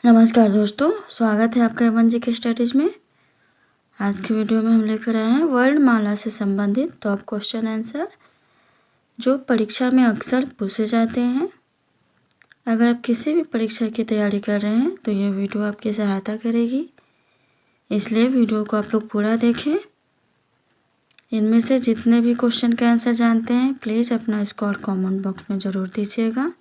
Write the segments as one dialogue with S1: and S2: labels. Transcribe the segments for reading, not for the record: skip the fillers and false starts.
S1: नमस्कार दोस्तों, स्वागत है आपका एवन जी के स्टडीज में। आज की वीडियो में हम लेकर आए हैं वर्णमाला से संबंधित टॉप क्वेश्चन आंसर जो परीक्षा में अक्सर पूछे जाते हैं। अगर आप किसी भी परीक्षा की तैयारी कर रहे हैं तो ये वीडियो आपकी सहायता करेगी, इसलिए वीडियो को आप लोग पूरा देखें। इनमें से जितने भी क्वेश्चन के आंसर जानते हैं प्लीज़ अपना स्कोर कमेंट बॉक्स में ज़रूर दीजिएगा,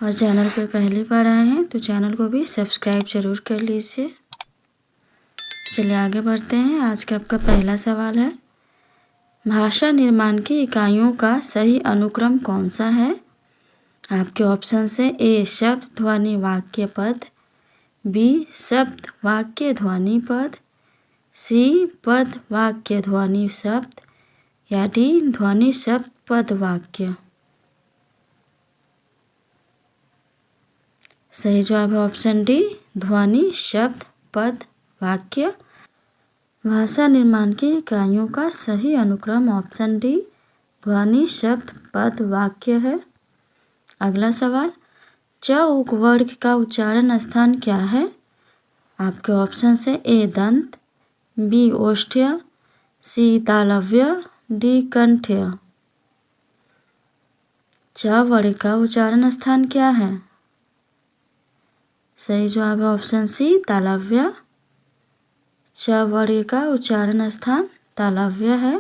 S1: और चैनल पर पहली बार आए हैं तो चैनल को भी सब्सक्राइब जरूर कर लीजिए। चलिए आगे बढ़ते हैं। आज का आपका पहला सवाल है, भाषा निर्माण की इकाइयों का सही अनुक्रम कौन सा है? आपके ऑप्शन से ए शब्द ध्वनि वाक्य पद, बी शब्द वाक्य ध्वनि पद, सी पद वाक्य ध्वनि शब्द, या डी ध्वनि शब्द पद वाक्य। सही जवाब है ऑप्शन डी, ध्वनि शब्द पद वाक्य। भाषा निर्माण की इकाइयों का सही अनुक्रम ऑप्शन डी, ध्वनि शब्द पद वाक्य है। अगला सवाल, च उपवर्ग का उच्चारण स्थान क्या है? आपके ऑप्शन से ए दंत, बी ओष्ठ्य, सी तालव्य, डी कंठ्य। च वर्ग का उच्चारण स्थान क्या है? सही जवाब है ऑप्शन सी, तालव्य। च वर्ग का उच्चारण स्थान तालव्य है।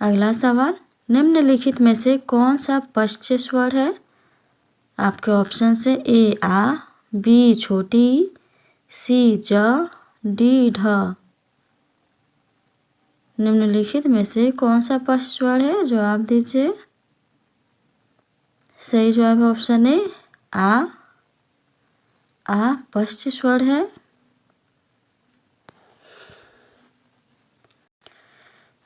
S1: अगला सवाल, निम्नलिखित में से कौन सा पश्च स्वर है? आपके ऑप्शन से ए आ, बी छोटी, सी ज, डी ढ। निम्नलिखित में से कौन सा पश्च स्वर है? जवाब दीजिए। सही जवाब है ऑप्शन ए, आ पश्च स्वर है।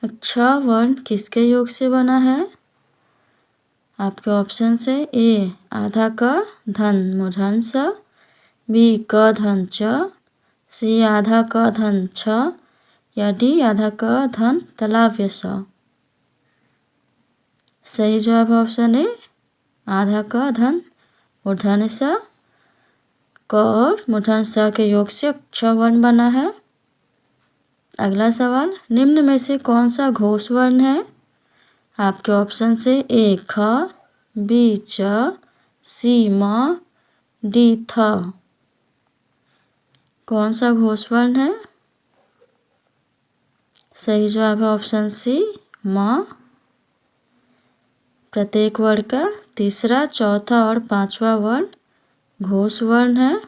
S1: क्ष वर्ण किसके योग से बना है? आपके ऑप्शन से ए आधा क धन मूर्धन स, बी क धन च, सी आधा क धन छ, या डी आधा क धन तलाव्य स। सही जवाब है ऑप्शन ए, आधा क धन मूर्धन स। क और मूर्धन स के योग से क्ष वर्ण बना है। अगला सवाल, निम्न में से कौन सा घोष वर्ण है? आपके ऑप्शन से ए ख, बी च, सी म, डी थ। कौन सा घोष वर्ण है? सही जवाब है ऑप्शन सी, म। प्रत्येक वर्ण का तीसरा, चौथा और पांचवा वर्ण घोष वर्ण है।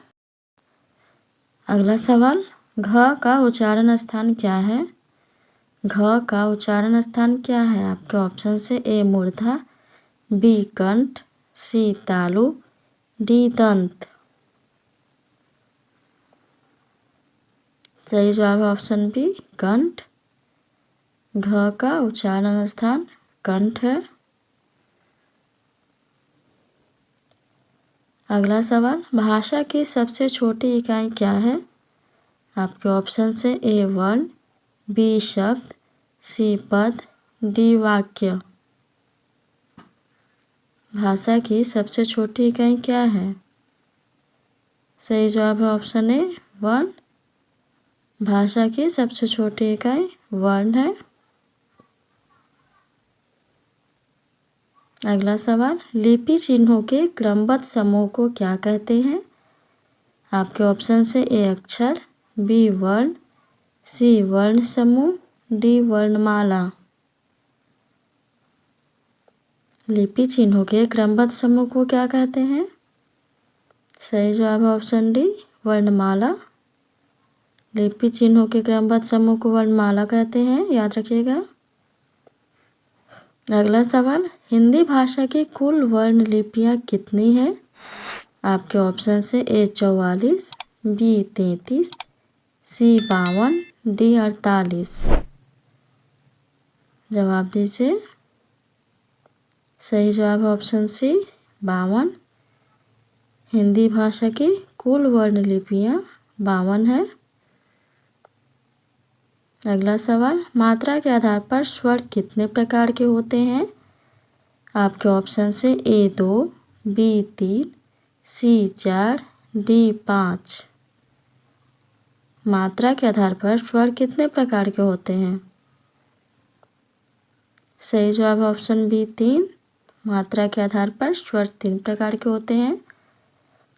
S1: अगला सवाल, घ का उच्चारण स्थान क्या है? घ का उच्चारण स्थान क्या है? आपके ऑप्शन से ए मूर्धा, बी कंठ, सी तालु, डी दंत। सही जवाब है ऑप्शन बी, कंठ। घ का उच्चारण स्थान कंठ है। अगला सवाल, भाषा की सबसे छोटी इकाई क्या है? आपके ऑप्शन से ए वर्ण, बी शब्द, सी पद, डी वाक्य। भाषा की सबसे छोटी इकाई क्या है? सही जवाब है ऑप्शन ए, वर्ण। भाषा की सबसे छोटी इकाई वर्ण है। अगला सवाल, लिपि चिन्हों के क्रमबद्ध समूह को क्या कहते हैं? आपके ऑप्शन से ए अक्षर, बी वर्ण, सी वर्ण समूह, डी वर्णमाला। लिपि चिन्हों के क्रमबद्ध समूह को क्या कहते हैं? सही जवाब है ऑप्शन डी, वर्णमाला। लिपि चिन्हों के क्रमबद्ध समूह को वर्णमाला कहते हैं, याद रखिएगा। अगला सवाल, हिंदी भाषा की कुल वर्ण लिपियाँ कितनी है? आपके ऑप्शन से ए 44, बी 33, सी 52, डी 48। जवाब दीजिए। सही जवाब है ऑप्शन सी, 52। हिंदी भाषा की कुल वर्ण लिपियाँ 52 है। अगला सवाल, मात्रा के आधार पर स्वर कितने प्रकार के होते हैं? आपके ऑप्शन से ए 2, बी 3, सी 4, डी 5। मात्रा के आधार पर स्वर कितने प्रकार के होते हैं? सही जवाब है ऑप्शन बी 3। मात्रा के आधार पर स्वर 3 प्रकार के होते हैं,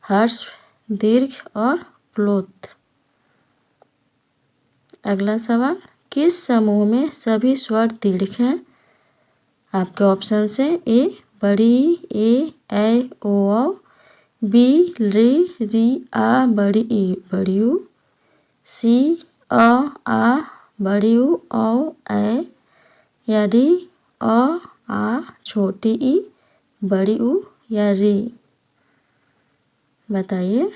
S1: हर्ष, दीर्घ और प्लोत। अगला सवाल, किस समूह में सभी स्वर दीर्घ हैं? आपके ऑप्शन से ए बड़ी ए, ऐ ओ औ, बी री आ बड़ी ई बड़ी ऊ, सी अ आ बड़ी ऊ औ ऐ, या डी अ आ छोटी ई बड़ी ऊ या री। बताइए।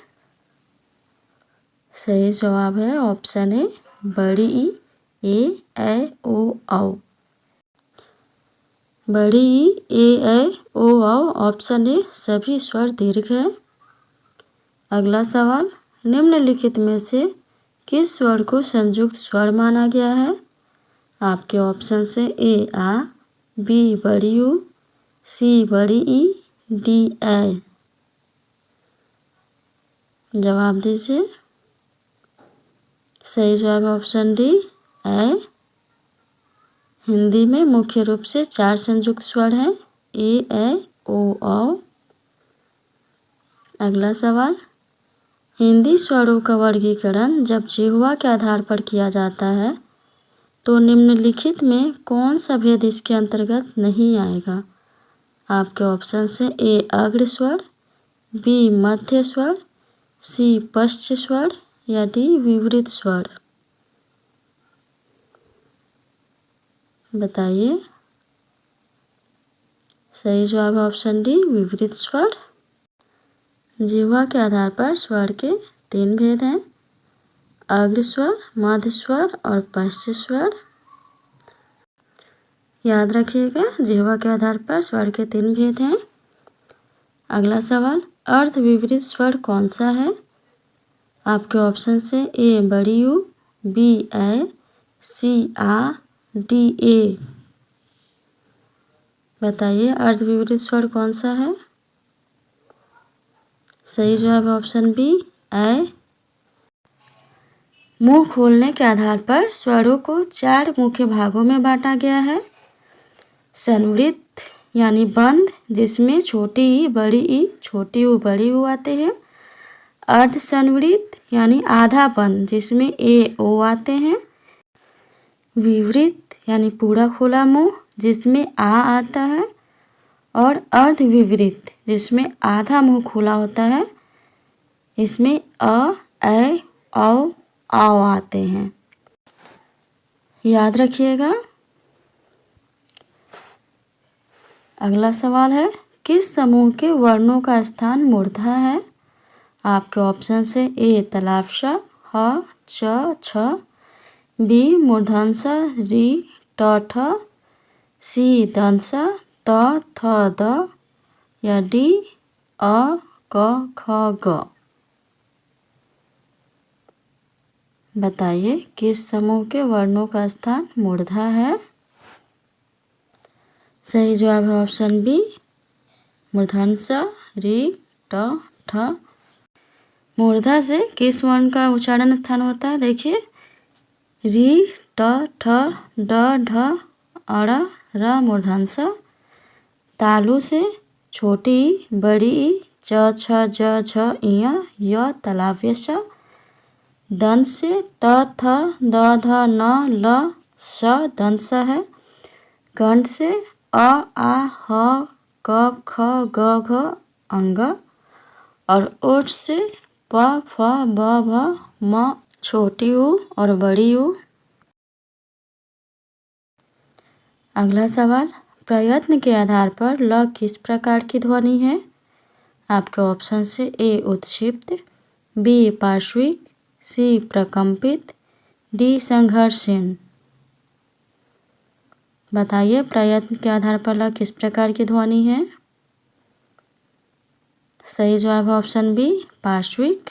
S1: सही जवाब है ऑप्शन ए बड़ी ई ए, ऐ ओ औ। बड़ी ई ए, ऐ ओ औ ऑप्शन ए सभी स्वर दीर्घ है। अगला सवाल, निम्नलिखित में से किस स्वर को संयुक्त स्वर माना गया है? आपके ऑप्शन से ए आ, बी बड़ी ऊ, सी बड़ी ई, डी ऐ। जवाब दीजिए। सही जवाब ऑप्शन डी ऐ। हिंदी में मुख्य रूप से 4 संयुक्त स्वर हैं, ए, ऐ ओ औ। अगला सवाल, हिंदी स्वरों का वर्गीकरण जब जिह्वा के आधार पर किया जाता है तो निम्नलिखित में कौन सा भेद इसके अंतर्गत नहीं आएगा? आपके ऑप्शन से ए अग्र स्वर, बी मध्य स्वर, सी पश्च स्वर या डी विवृत स्वर। बताइए। सही जवाब ऑप्शन डी विवृत स्वर। जिह्वा के आधार पर स्वर के 3 भेद हैं, अग्र स्वर, मध्य स्वर और पश्च स्वर। याद रखिएगा, जिह्वा के आधार पर स्वर के 3 भेद हैं। अगला सवाल, अर्ध विवृत स्वर कौन सा है? आपके ऑप्शन से ए बड़ी यू, बी ऐ, सी आ, डी ए। बताइए अर्ध विवृत स्वर कौन सा है? सही जवाब ऑप्शन बी ऐ। मुंह खोलने के आधार पर स्वरों को 4 मुख्य भागों में बांटा गया है। संवृत यानी बंद, जिसमें छोटी ई बड़ी ई छोटी ऊ बड़ी ऊ आते हैं। अर्ध संवृत यानी आधा बंद, जिसमें ए ओ आते हैं। विवृत यानी पूरा खुला मुंह, जिसमें आ आता है। और अर्ध विवृत, जिसमें आधा मुंह खुला होता है, इसमें अ, ऐ, औ, आओ आते हैं। याद रखिएगा। अगला सवाल है, किस समूह के वर्णों का स्थान मूर्धा है? आपके ऑप्शन से ए तलाफशा, ह, च, छ, बी मूर्धन्सा, री, ट, ठ, सी दंसा, त, थ, द या डी अ, क, ख, ग। बताइए किस समूह के वर्णों का स्थान मूर्धा है? सही जवाब है ऑप्शन बी मूर्धन्सा, री, ट, ठ। मूर्धा से किस वर्ण का उच्चारण स्थान होता है? देखिए, री, ट, ठ, ड, ढ, अड़, र मूर्धन्सा। तालु से छोटी बड़ी च, छ, ज, झ, इय, य तलाव्यश। दंत से त, थ, द, ध, न, ल, स दंत स है। कंठ से अ, आ, ह, क, ख, ग, घ अंग। और ओठ से प, फ, ब, भ, म छोटी ऊ और बड़ी ऊ। अगला सवाल, प्रयत्न के आधार पर ल किस प्रकार की ध्वनि है? आपके ऑप्शन से ए उत्क्षिप्त, बी पार्श्विक, सी प्रकंपित, डी संघर्षहीन। बताइए प्रयत्न के आधार पर ल किस प्रकार की ध्वनि है? सही जवाब है ऑप्शन बी पार्श्विक।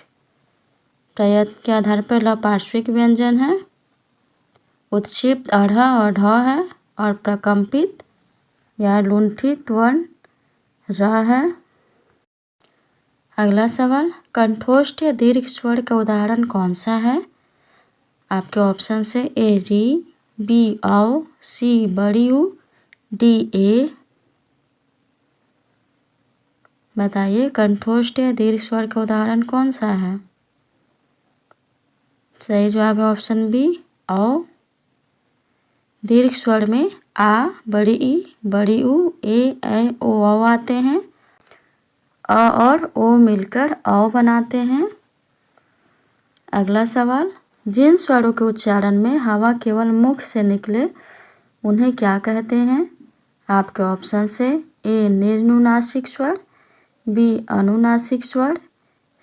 S1: प्रयत्न के आधार पर ल पार्श्विक व्यंजन है। उत्क्षिप्त अढ़ और ढ है और प्रकंपित या लुंठित वर्ण र है। अगला सवाल, कंठोष्ठ या दीर्घ स्वर का उदाहरण कौन सा है? आपके ऑप्शन से ए री, बी औ, सी बड़ी ऊ, डी ए। बताइए कंठोष्ठ या दीर्घ स्वर का उदाहरण कौन सा है? सही जवाब है ऑप्शन बी औ। दीर्घ स्वर में आ, बड़ी ई, बड़ी ऊ, ए ओ औ आते हैं। अ और ओ मिलकर औ बनाते हैं। अगला सवाल, जिन स्वरों के उच्चारण में हवा केवल मुख से निकले उन्हें क्या कहते हैं? आपके ऑप्शन से ए निर्नुनासिक स्वर, बी अनुनासिक स्वर,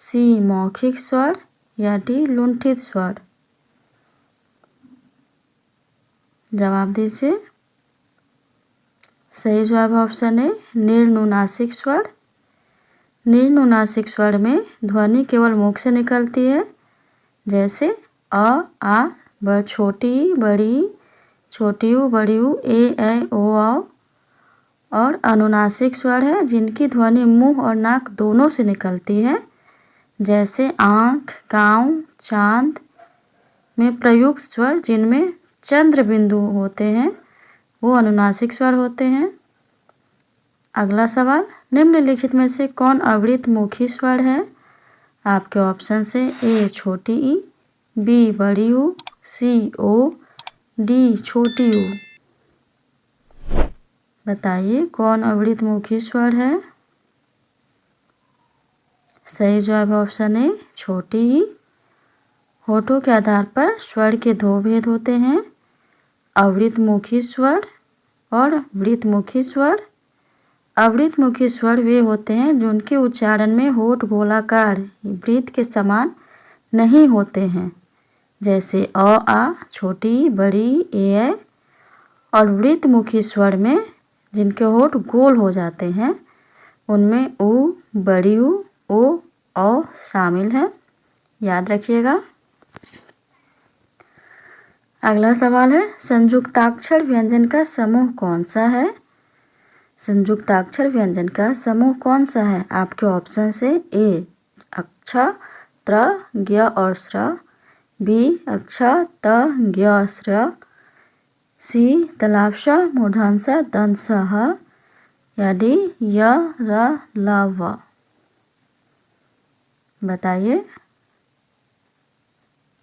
S1: सी मौखिक स्वर या डी लुंठित स्वर। जवाब दीजिए। सही जवाब है ऑप्शन ए निर्नुनासिक स्वर। निर्नुनासिक स्वर में ध्वनि केवल मुख से निकलती है, जैसे अ, आ, छोटी बड़ी, छोटी ऊ, बड़ी ऊ, ए ओ औ। और अनुनासिक स्वर है जिनकी ध्वनि मुंह और नाक दोनों से निकलती है, जैसे आँख, गाँव, चांद में प्रयुक्त स्वर जिनमें चंद्र बिंदु होते हैं वो अनुनासिक स्वर होते हैं। अगला सवाल, निम्नलिखित में से कौन अवृत मुखी स्वर है? आपके ऑप्शन से ए छोटी ई, बी बड़ी ऊ, सी ओ, डी छोटी ऊ। बताइए कौन अवृत मुखी स्वर है? सही जवाब है ऑप्शन ए छोटी ई। होठों के आधार पर स्वर के दो भेद होते हैं, अवृत मुखी स्वर और वृत मुखी स्वर। अवृत मुखी स्वर वे होते हैं जिनके उच्चारण में होठ गोलाकार वृत्त के समान नहीं होते हैं, जैसे अ, आ, छोटी बड़ी, ए। और वृत्त मुखी स्वर में जिनके होठ गोल हो जाते हैं उनमें ऊ, बड़ी ऊ, ओ, औ शामिल है। याद रखिएगा। अगला सवाल है, संयुक्ताक्षर व्यंजन का समूह कौन सा है? संयुक्ताक्षर व्यंजन का समूह कौन सा है? आपके ऑप्शन से ए अक्ष, त्र, ज्ञ और श्र, बी अक्ष, त, ज्ञ, श्र, सी तलाप्ष, मूर्धन्य, दंश, ह या डी य, र, ल, व। बताइए।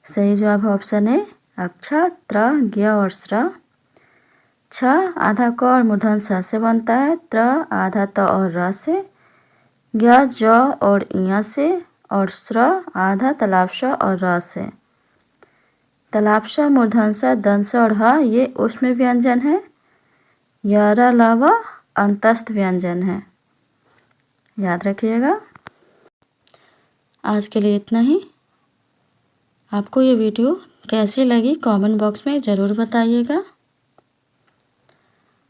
S1: सही जवाब है ऑप्शन ए अक्ष, त्र, ज्ञ और श्र। छ आधा क और मूर्धन्य स से बनता है, त्र आधा त और र से, ज्ञ ज और ञ से और श्र आधा तलाप्ष और र से। तलाप्ष, मूर्धन्य, दंश और ह ये ऊष्म व्यंजन है, य, र, ल, व अंतस्थ व्यंजन है। याद रखिएगा। आज के लिए इतना ही। आपको ये वीडियो कैसी लगी कमेंट बॉक्स में ज़रूर बताइएगा।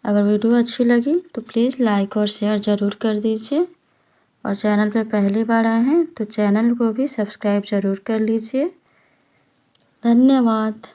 S1: अगर वीडियो अच्छी लगी तो प्लीज़ लाइक और शेयर ज़रूर कर दीजिए, और चैनल पर पहली बार आए हैं तो चैनल को भी सब्सक्राइब ज़रूर कर लीजिए। धन्यवाद।